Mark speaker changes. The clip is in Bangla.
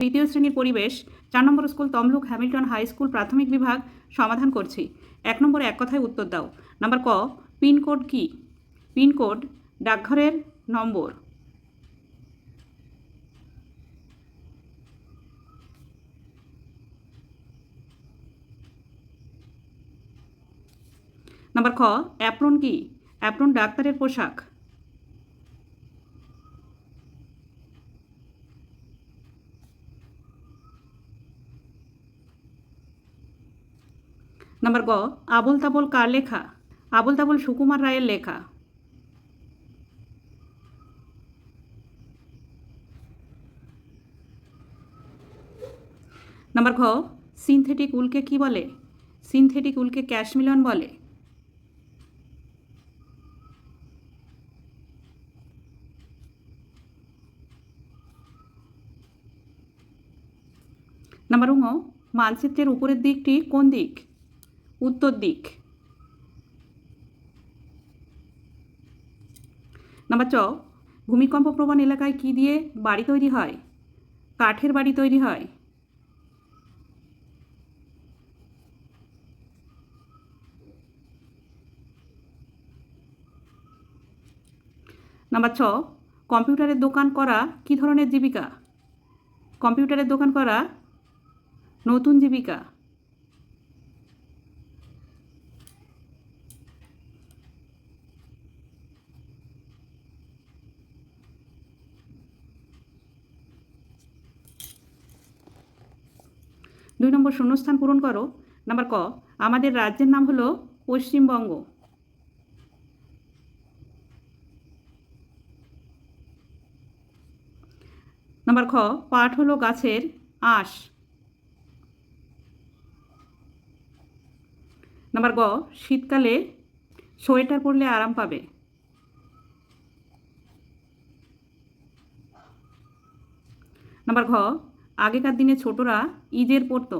Speaker 1: তৃতীয় শ্রেণীর পরিবেশ 4 নম্বর school Tamluk Hamilton high school প্রাথমিক বিভাগ সমাধান করছি। 1 নম্বরে এক কথায় উত্তর দাও। নাম্বার ক, পিনকোড কি? পিনকোড ডাকঘরের নম্বর। নাম্বার খ, অ্যাপ্রন কি? অ্যাপ্রন ডাক্তারের পোশাক। নাম্বার গ, আবোল তাবোল কার লেখা? আবোল তাবোল সুকুমার রায়ের লেখা। নাম্বার ঘ, সিনথেটিক উলকে কি বলে? সিনথেটিক উলকে ক্যাশমিলন বলে। নাম্বার ঙ, মানচিত্রের উপরের দিকটি কোন দিক? উত্তর দিক। নাম্বার চ, ভূমিকম্প প্রবণ এলাকায় কি দিয়ে বাড়ি তৈরি হয়? কাঠের বাড়ি তৈরি হয়। নাম্বার ছ, কম্পিউটারের দোকান করা কি ধরনের জীবিকা? কম্পিউটারের দোকান করা নতুন জীবিকা। দুই নম্বর শূন্যস্থান পূরণ করো। নাম্বার ক, আমাদের রাজ্যের নাম হলো পশ্চিমবঙ্গ। নাম্বার খ, পাট হলো গাছের আঁশ। নাম্বার গ, শীতকালে সোয়েটার পরলে আরাম পাবে। নাম্বার ঘ, আগেকার দিনে ছোটরা ইজের পরতো।